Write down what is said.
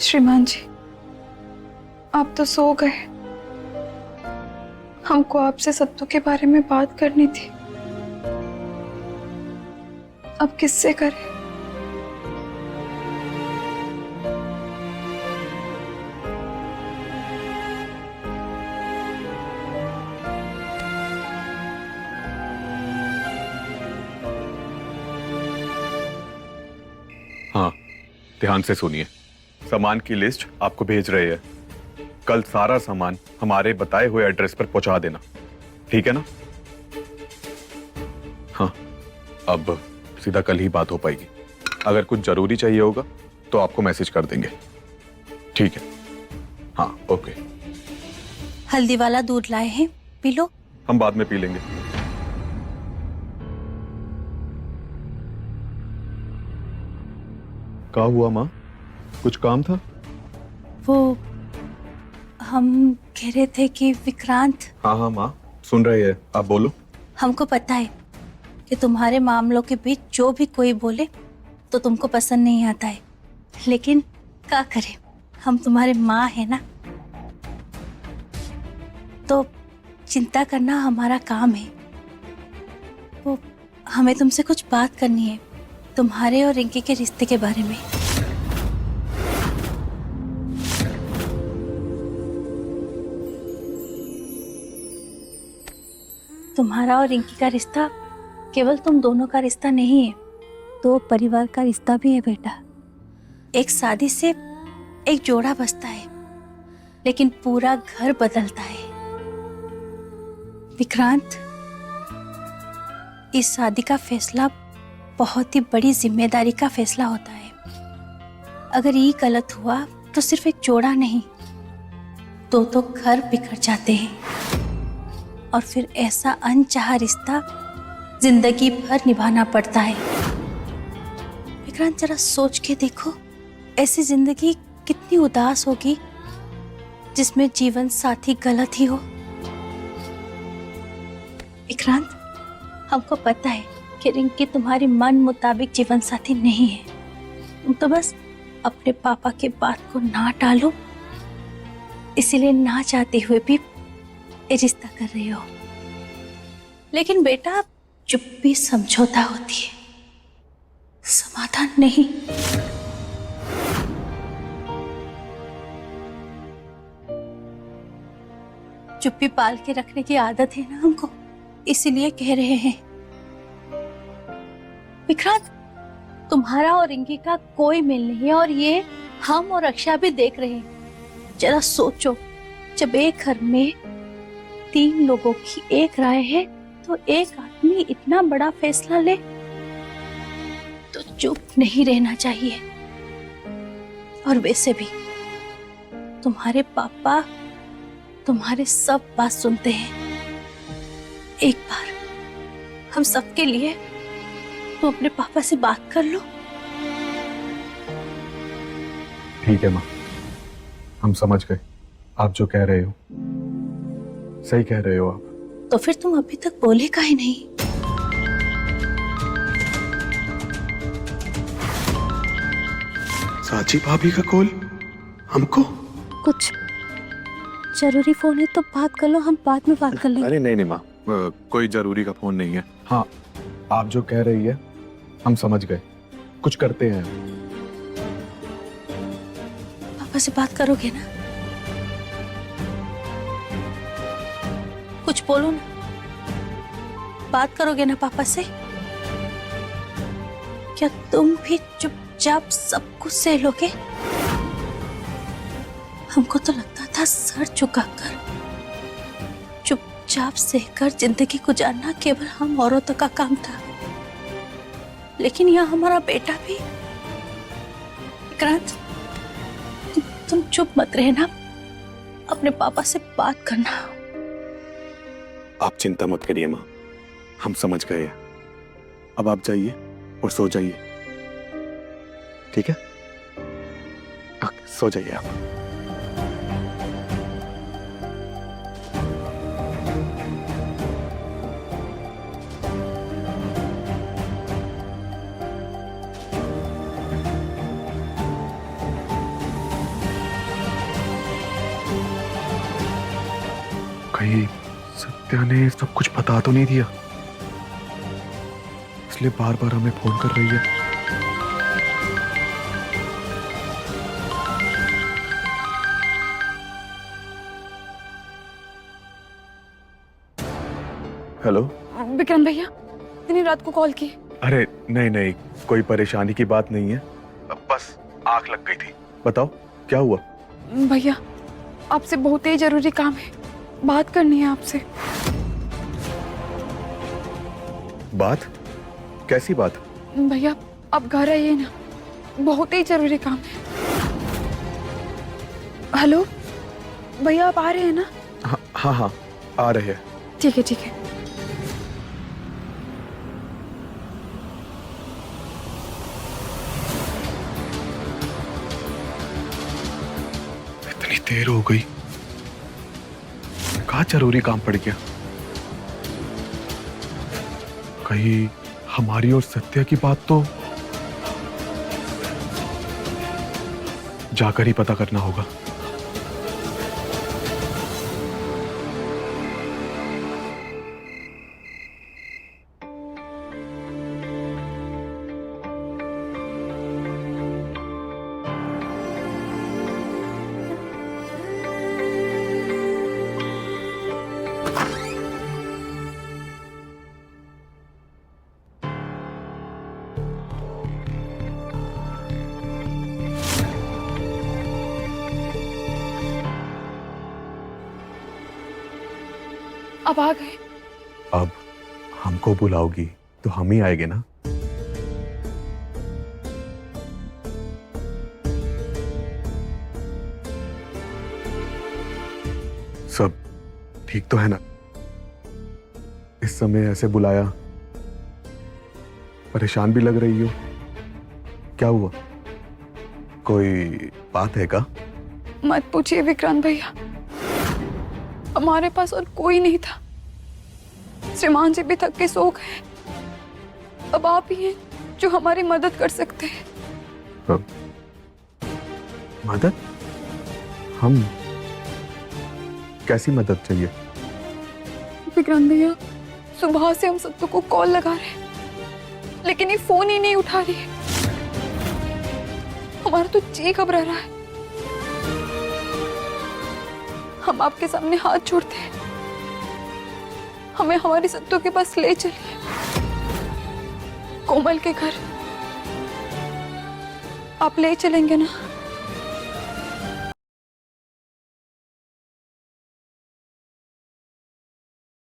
श्रीमान जी, आप तो सो गए। हमको आपसे सत्तू के बारे में बात करनी थी। अब किससे करें? हाँ, ध्यान से सुनिए। सामान की लिस्ट आपको भेज रहे हैं। कल सारा सामान हमारे बताए हुए एड्रेस पर पहुंचा देना, ठीक है ना? हाँ, अब सीधा कल ही बात हो पाएगी। अगर कुछ जरूरी चाहिए होगा तो आपको मैसेज कर देंगे, ठीक है? हाँ, ओके। हल्दी वाला दूध लाए हैं, पी लो। हम बाद में पी लेंगे। क्या हुआ माँ? कुछ काम था? वो हम कह रहे थे कि विक्रांत, हाँ हाँ माँ, सुन रही है, आप बोलो। हमको पता है कि तुम्हारे मामलों के बीच जो भी कोई बोले तो तुमको पसंद नहीं आता है, लेकिन क्या करें, हम तुम्हारे माँ है ना, तो चिंता करना हमारा काम है। वो हमें तुमसे कुछ बात करनी है, तुम्हारे और रिंकी के रिश्ते के बारे में। तुम्हारा और रिंकी का रिश्ता केवल तुम दोनों का रिश्ता नहीं है, दो परिवार का रिश्ता भी है बेटा। एक शादी से एक जोड़ा बसता है, लेकिन पूरा घर बदलता है। विक्रांत, इस शादी का फैसला बहुत ही बड़ी जिम्मेदारी का फैसला होता है। अगर ये गलत हुआ तो सिर्फ एक जोड़ा नहीं, दो तो घर बिखर जाते हैं, और फिर ऐसा अनचाहा रिश्ता जिंदगी भर निभाना पड़ता है। विक्रांत, जरा सोच के देखो, ऐसी जिंदगी कितनी उदास होगी जिसमें जीवन साथी गलत ही हो। विक्रांत, हमको पता है कि रिंकी तुम्हारी मन मुताबिक जीवन साथी नहीं है। तुम तो बस अपने पापा के बात को ना टालो, इसीलिए ना चाहते हुए भी ये रिश्ता कर रहे हो। लेकिन बेटा, चुप्पी समझौता होती है, समाधान नहीं। चुप्पी पाल के रखने की आदत है ना हमको, इसीलिए कह रहे हैं। विक्रांत, तुम्हारा और रिंकी का कोई मेल नहीं है, और ये हम और अक्षा भी देख रहे हैं। जरा सोचो, जब एक घर में 3 लोगों की एक राय है तो एक आदमी इतना बड़ा फैसला ले तो चुप नहीं रहना चाहिए। और वैसे भी तुम्हारे पापा तुम्हारे सब बात सुनते हैं। एक बार हम सबके लिए तुम अपने पापा से बात कर लो। ठीक है माँ, हम समझ गए। आप जो कह रहे हो सही कह रहे हो आप। तो फिर तुम अभी तक बोले काहे नहीं? साची भाभी का कॉल हमको? कुछ जरूरी फोन है तो बात कर लो, हम बाद में बात कर लेंगे। अरे नहीं नहीं माँ, कोई जरूरी का फोन नहीं है। हाँ, आप जो कह रही है हम समझ गए, कुछ करते हैं। पापा से बात करोगे ना? कुछ बोलो ना, बात करोगे ना पापा से? क्या तुम भी चुपचाप सब कुछ सह लोगे? हमको तो लगता था सर झुकाकर चुपचाप सहकर जिंदगी गुजारना केवल हम औरतों का काम था, लेकिन यहाँ हमारा बेटा भी। विक्रांत, तुम चुप मत रहना, अपने पापा से बात करना। आप चिंता मत करिए माँ, हम समझ गए हैं। अब आप जाइए और सो जाइए, ठीक है? सो जाइए आप। कहीं सत्या ने सब कुछ बता तो नहीं दिया, इसलिए बार बार हमें फोन कर रही है। हेलो विक्रम भैया, इतनी रात को कॉल की? अरे नहीं नहीं, कोई परेशानी की बात नहीं है, बस आंख लग गई थी। बताओ क्या हुआ? भैया, आपसे बहुत ही जरूरी काम है, बात करनी है आपसे। बात? कैसी बात? भैया आप घर आइए ना, बहुत ही जरूरी काम है। हेलो भैया, आप आ रहे हैं ना? हाँ हाँ आ रहे हैं। ठीक है ठीक है। इतनी देर हो गई, कहाँ जरूरी काम पड़ गया? कहीं हमारी और सत्या की बात तो जाकर ही पता करना होगा। अब आ गए? अब हमको बुलाओगी तो हम ही आएंगे ना। सब ठीक तो है ना? इस समय ऐसे बुलाया, परेशान भी लग रही हो, क्या हुआ? कोई बात है का? मत पूछिए विक्रांत भैया, हमारे पास और कोई नहीं था। श्रीमान जी भी थक के सो गए, अब आप ही हैं जो हमारी मदद कर सकते हैं। मदद? हम? कैसी मदद चाहिए? विक्रांत भैया, सुबह से हम सबको को कॉल लगा रहे हैं, लेकिन ये फोन ही नहीं उठा रही है। हमारा तो जी घबरा रहा है। हम आपके सामने हाथ जोड़ते हैं, हमें हमारी सत्तू के पास ले चलिए, कोमल के घर। आप ले चलेंगे ना?